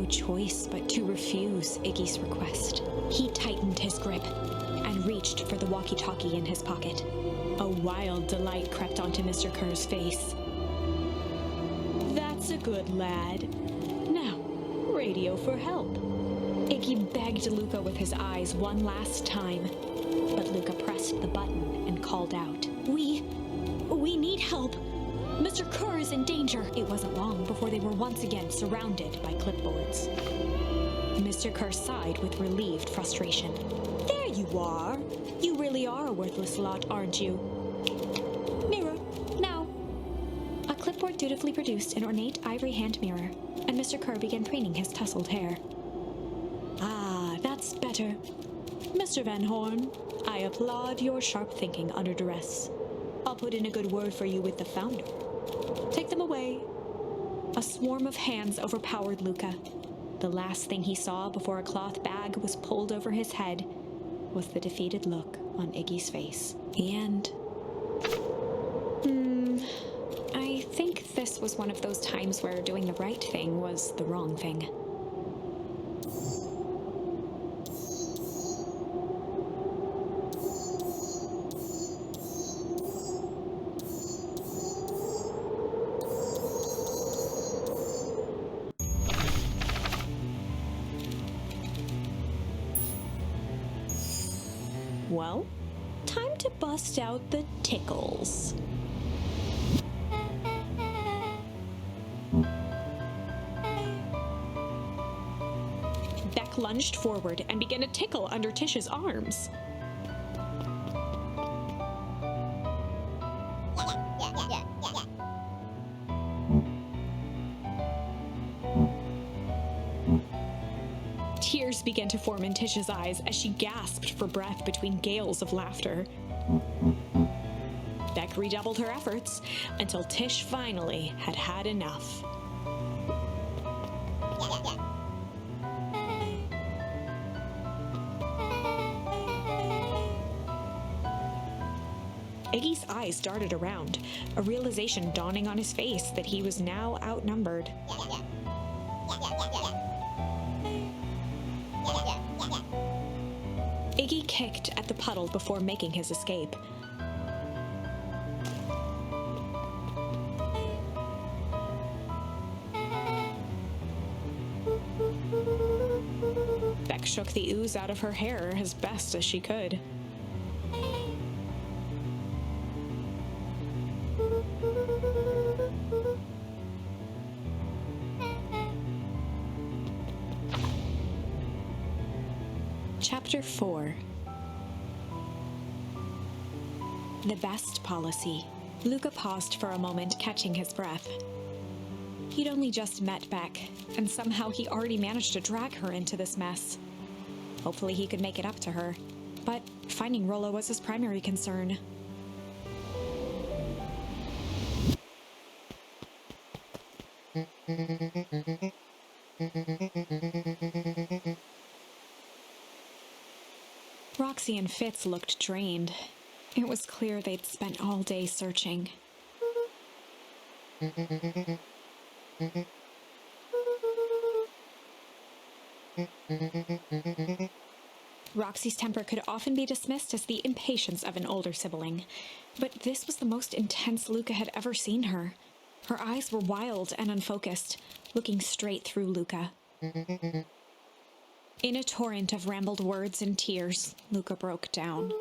no choice but to refuse Iggy's request. He tightened his grip and reached for the walkie-talkie in his pocket. A wild delight crept onto Mr. Kerr's face. "That's a good lad. Now, radio for help." Iggy begged Luca with his eyes one last time, but Luca pressed the button and called out, We need help. Mr. Kerr is in danger." It wasn't long before they were once again surrounded by clipboards. Mr. Kerr sighed with relieved frustration. "There you are. You really are a worthless lot, aren't you? Mirror, now." A clipboard dutifully produced an ornate ivory hand mirror, and Mr. Kerr began preening his tousled hair. "Ah, that's better. Mr. Van Horn, I applaud your sharp thinking under duress. I'll put in a good word for you with the founder. Take them away." A swarm of hands overpowered Luca. The last thing he saw before a cloth bag was pulled over his head was the defeated look on Iggy's face. The end. I think this was one of those times where doing the right thing was the wrong thing. Well, time to bust out the tickles. Beck lunged forward and began to tickle under Tish's arms. Tears began to form in Tish's eyes as she gasped for breath between gales of laughter. Beck redoubled her efforts until Tish finally had had enough. Iggy's eyes darted around, a realization dawning on his face that he was now outnumbered. Iggy kicked at the puddle before making his escape. Beck shook the ooze out of her hair as best as she could. Chapter 4. The best policy. Luca paused for a moment, catching his breath. He'd only just met Beck, and somehow he already managed to drag her into this mess. Hopefully he could make it up to her, but finding Rollo was his primary concern. Roxy and Fitz looked drained. It was clear they'd spent all day searching. Roxy's temper could often be dismissed as the impatience of an older sibling, but this was the most intense Luca had ever seen her. Her eyes were wild and unfocused, looking straight through Luca. In a torrent of rambled words and tears, Luca broke down.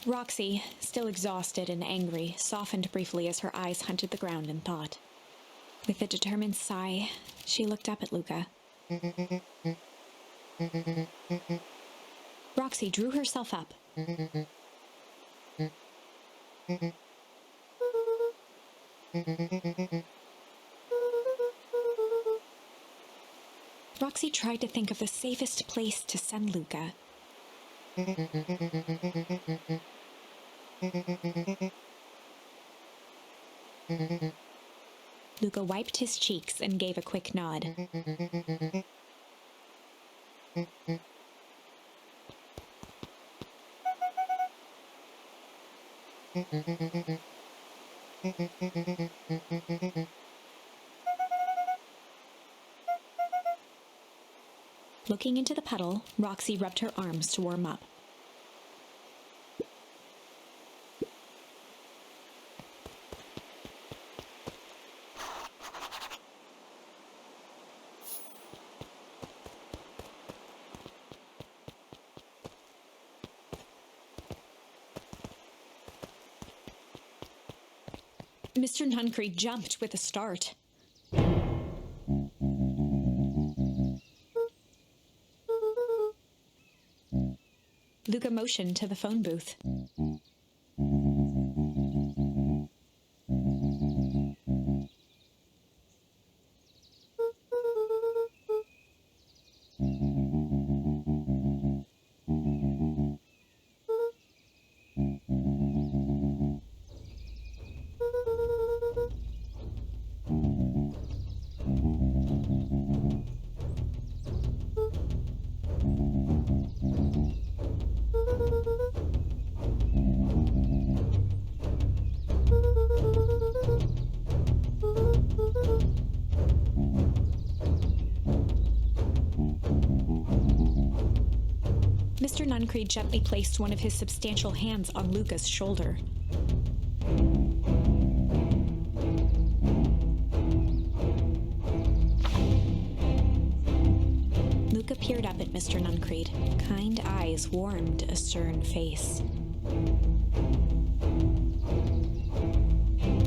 Roxy, still exhausted and angry, softened briefly as her eyes hunted the ground in thought. With a determined sigh, she looked up at Luca. Roxy drew herself up. Roxy tried to think of the safest place to send Luca. Luca wiped his cheeks and gave a quick nod. Looking into the puddle, Roxy rubbed her arms to warm up. Mr. Nuncreed jumped with a start. Luca motioned to the phone booth. Mr. Nuncreed gently placed one of his substantial hands on Luca's shoulder. Luca peered up at Mr. Nuncreed. Kind eyes warmed a stern face.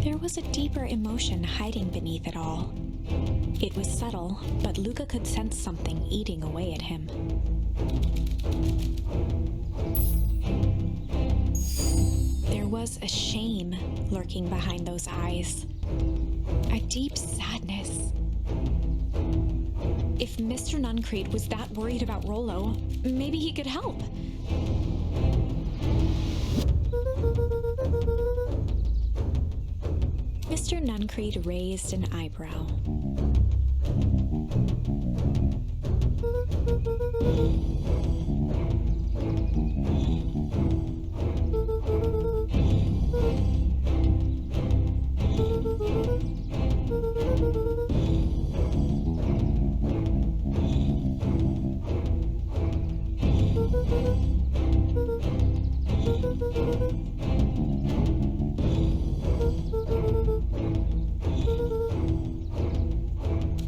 There was a deeper emotion hiding beneath it all. It was subtle, but Luca could sense something eating away at him. There was a shame lurking behind those eyes. A deep sadness. If Mr. Nuncreed was that worried about Rollo, maybe he could help. Mr. Nuncreed raised an eyebrow.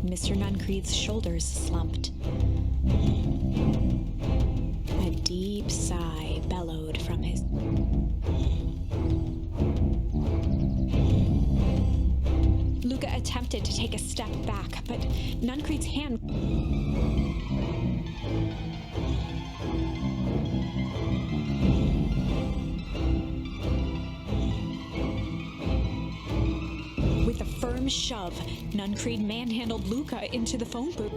Mr. Nuncreed's shoulders slumped. A deep sigh bellowed from his... Luca attempted to take a step back, but Nuncreed's hand... With a firm shove, Nuncreed manhandled Luca into the phone booth.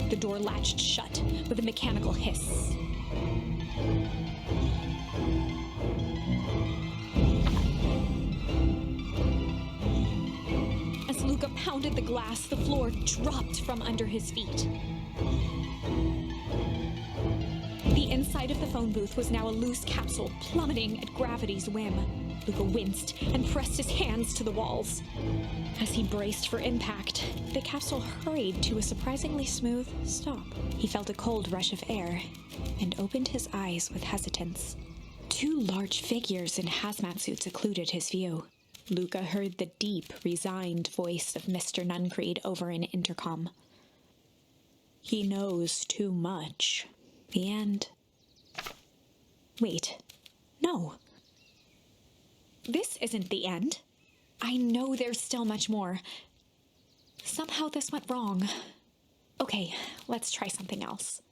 The door latched shut with a mechanical hiss. As Luca pounded the glass, the floor dropped from under his feet. The inside of the phone booth was now a loose capsule plummeting at gravity's whim. Luca winced and pressed his hands to the walls. As he braced for impact, the capsule hurried to a surprisingly smooth stop. He felt a cold rush of air and opened his eyes with hesitance. Two large figures in hazmat suits occluded his view. Luca heard the deep, resigned voice of Mr. Nuncreed over an intercom. He knows too much. The end. Wait. No. This isn't the end. I know there's still much more. Somehow this went wrong. Okay, let's try something else.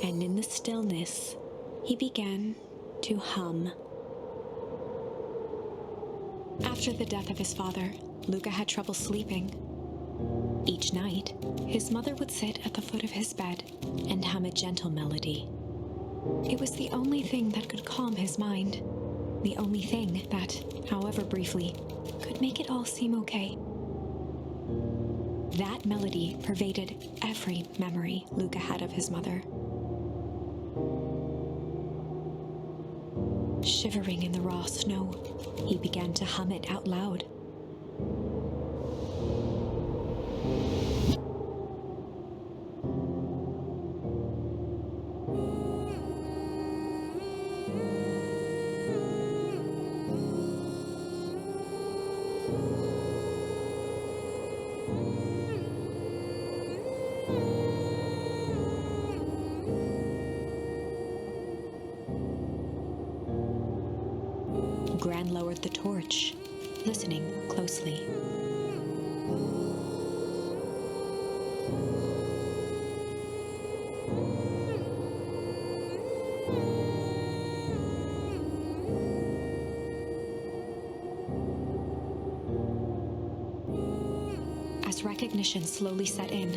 and in the stillness, he began to hum. After the death of his father, Luca had trouble sleeping. Each night, his mother would sit at the foot of his bed and hum a gentle melody. It was the only thing that could calm his mind, the only thing that, however briefly, could make it all seem okay. That melody pervaded every memory Luca had of his mother. Shivering in the raw snow, he began to hum it out loud. Gran lowered the torch, listening closely. As recognition slowly set in,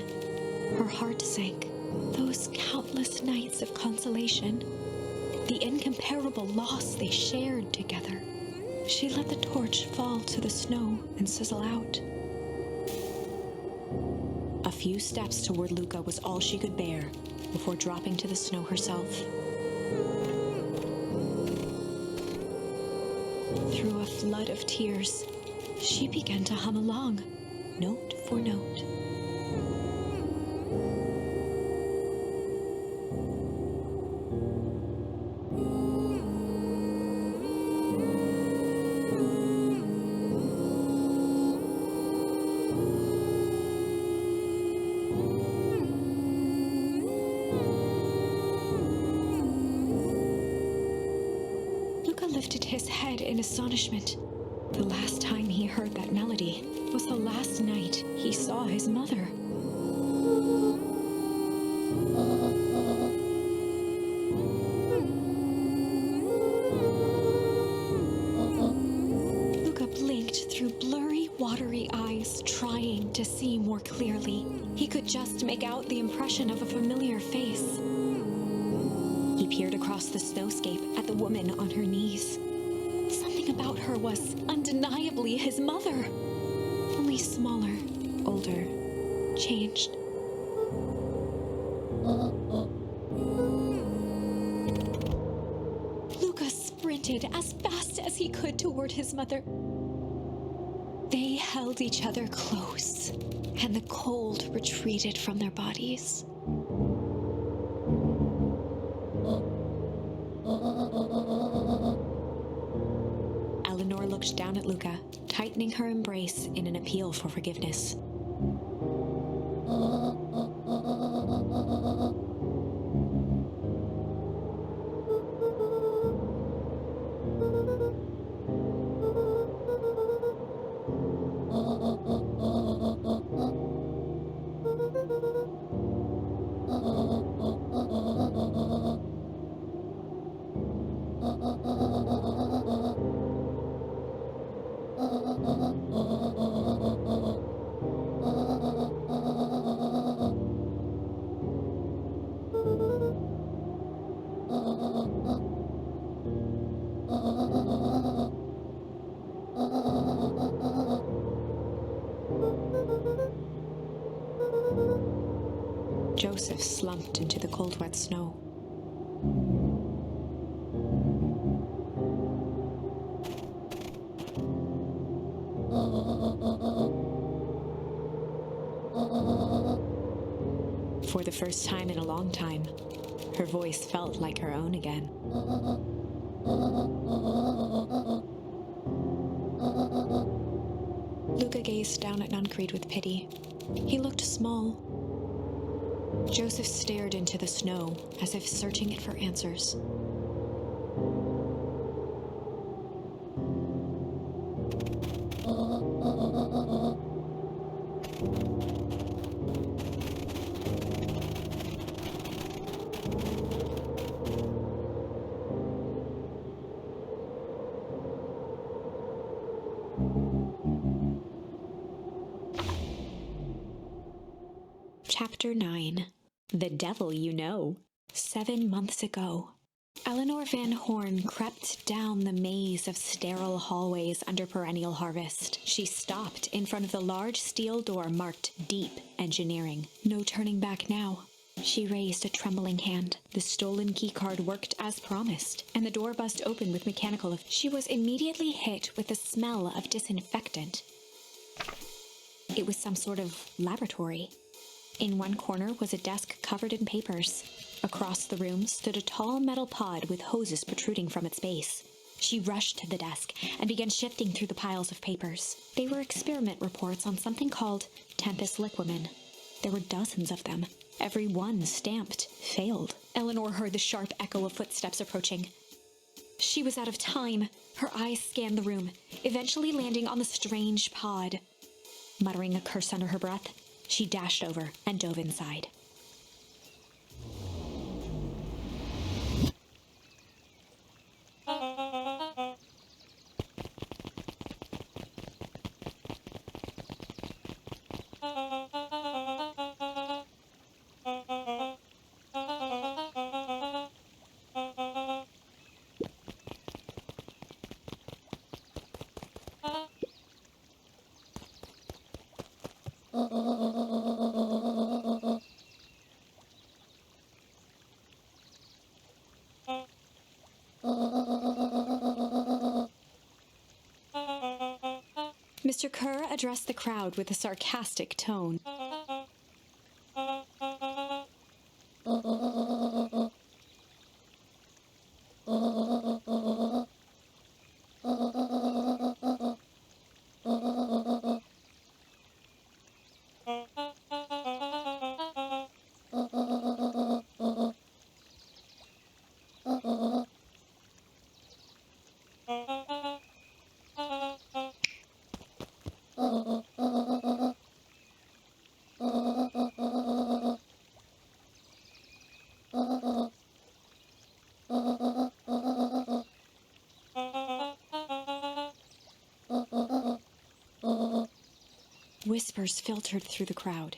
her heart sank. Those countless nights of consolation, the incomparable loss they shared together. She let the torch fall to the snow and sizzle out. A few steps toward Luca was all she could bear before dropping to the snow herself. Through a flood of tears, she began to hum along, note for note. Lifted his head in astonishment. The last time he heard that melody was the last night he saw his mother. Luca blinked through blurry, watery eyes, trying to see more clearly. He could just make out the impression of a familiar face. He peered across the snowscape at the woman on her knees. Something about her was undeniably his mother, only smaller, older, changed. Luca sprinted as fast as he could toward his mother. They held each other close, and the cold retreated from their bodies. Eleanor looked down at Luca, tightening her embrace in an appeal for forgiveness. Joseph slumped into the cold, wet snow. For the first time in a long time, her voice felt like her own again. Luca gazed down at Nuncreed with pity. He looked small. Joseph stared into the snow as if searching it for answers. Chapter 9. The Devil You Know. 7 months ago, Eleanor Van Horn crept down the maze of sterile hallways under Perennial Harvest. She stopped in front of the large steel door marked Deep Engineering. No turning back now. She raised a trembling hand. The stolen keycard worked as promised, and the door buzzed open with mechanical effect. She was immediately hit with the smell of disinfectant. It was some sort of laboratory. In one corner was a desk covered in papers. Across the room stood a tall metal pod with hoses protruding from its base. She rushed to the desk and began shifting through the piles of papers. They were experiment reports on something called Tempus Liquamen. There were dozens of them. Every one stamped failed. Eleanor heard the sharp echo of footsteps approaching. She was out of time. Her eyes scanned the room, eventually landing on the strange pod. Muttering a curse under her breath, she dashed over and dove inside. Mr. Kerr addressed the crowd with a sarcastic tone. Whispers filtered through the crowd.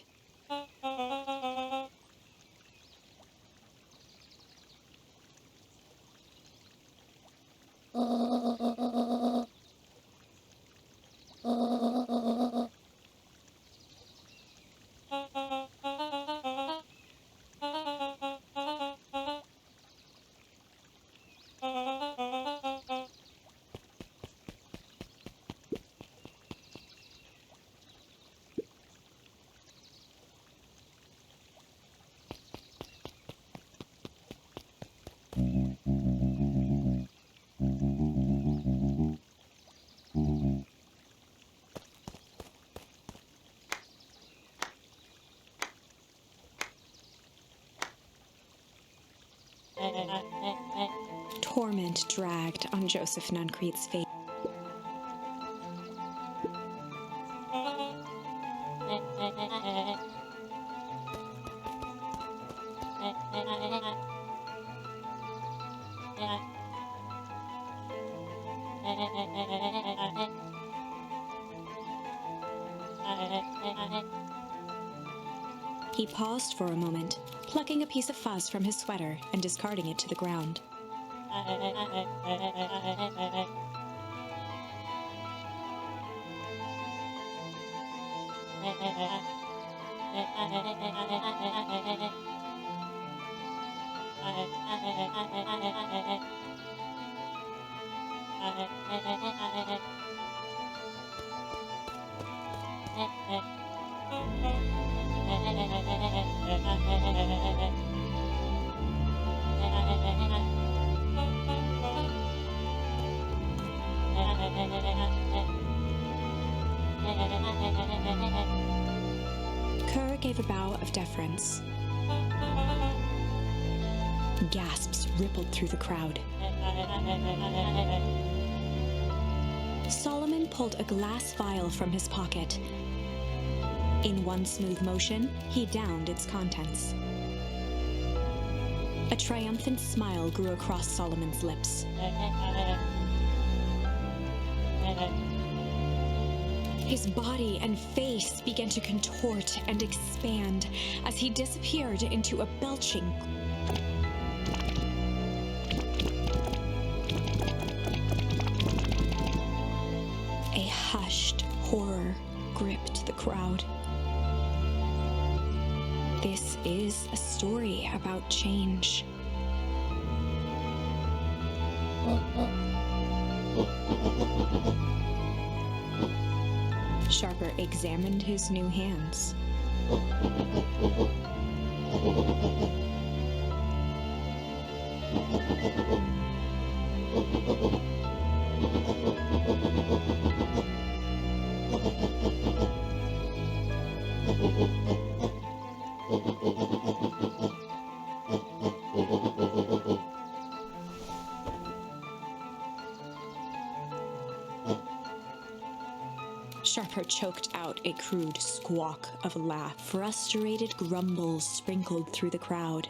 Torment dragged on Joseph Nuncrete's face. He paused for a moment, plucking a piece of fuzz from his sweater and discarding it to the ground. Kerr gave a bow of deference. Gasps rippled through the crowd. Solomon pulled a glass vial from his pocket. In one smooth motion, he downed its contents. A triumphant smile grew across Solomon's lips. His body and face began to contort and expand as he disappeared into a belching. A hushed horror gripped the crowd. This is a story about change. Sharper examined his new hands. Sharper choked out a crude squawk of a laugh. Frustrated grumbles sprinkled through the crowd.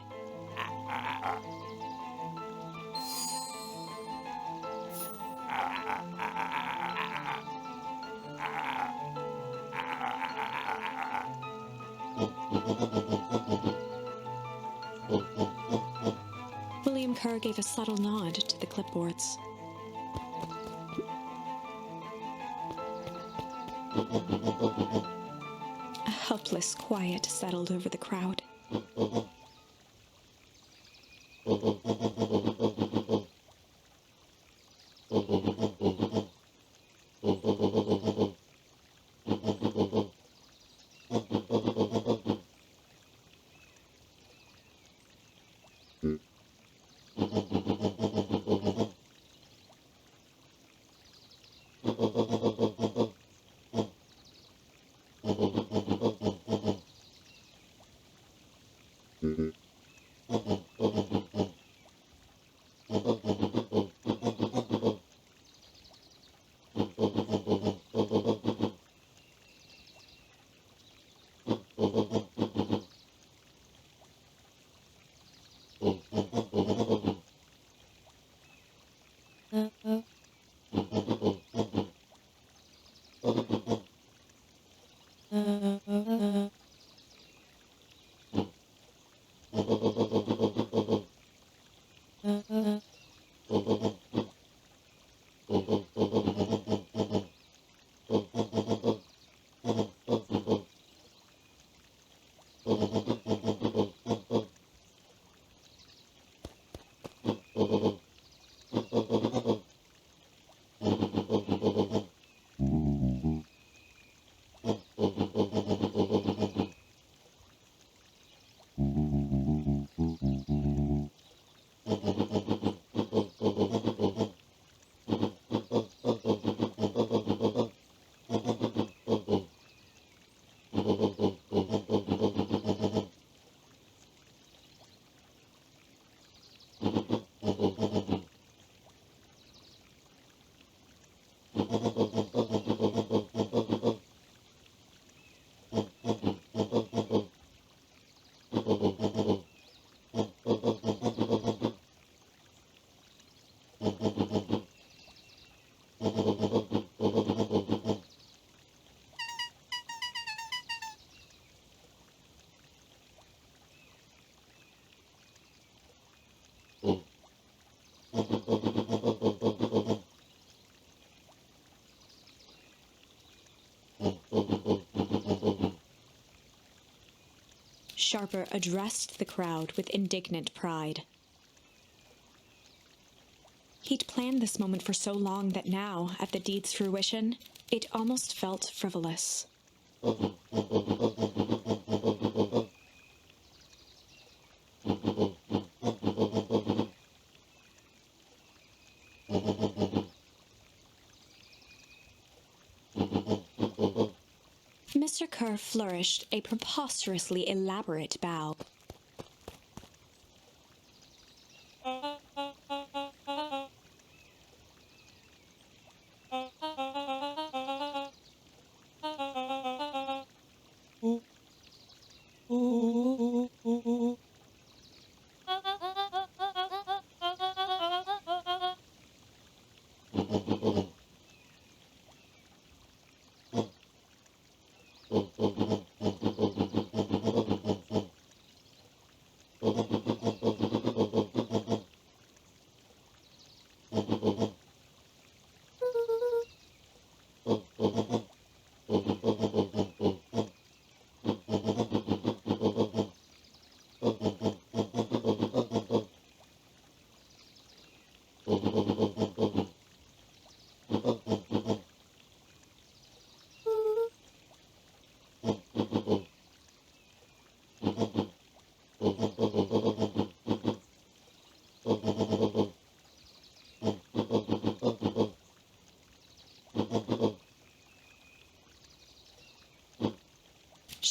William Kerr gave a subtle nod to the clipboards. A helpless quiet settled over the crowd. Sharper addressed the crowd with indignant pride. He'd planned this moment for so long that now, at the deed's fruition, it almost felt frivolous. Mr. Kerr flourished a preposterously elaborate bow.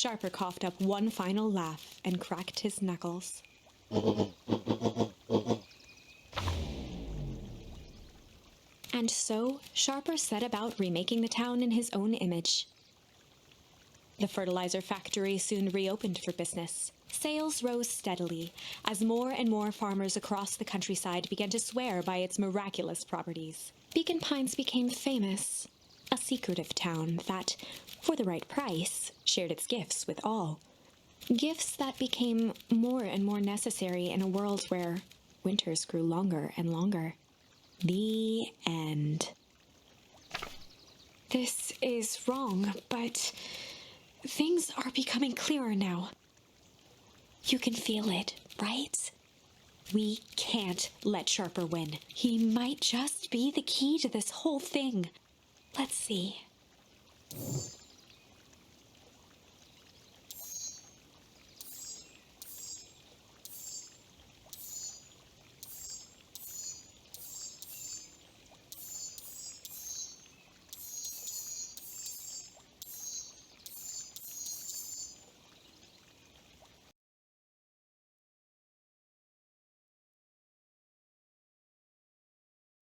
Sharper coughed up one final laugh and cracked his knuckles. And so, Sharper set about remaking the town in his own image. The fertilizer factory soon reopened for business. Sales rose steadily as more and more farmers across the countryside began to swear by its miraculous properties. Beacon Pines became famous, a secretive town that, for the right price, shared its gifts with all. Gifts that became more and more necessary in a world where winters grew longer and longer. The end. This is wrong, but things are becoming clearer now. You can feel it, right? We can't let Sharper win. He might just be the key to this whole thing. Let's see.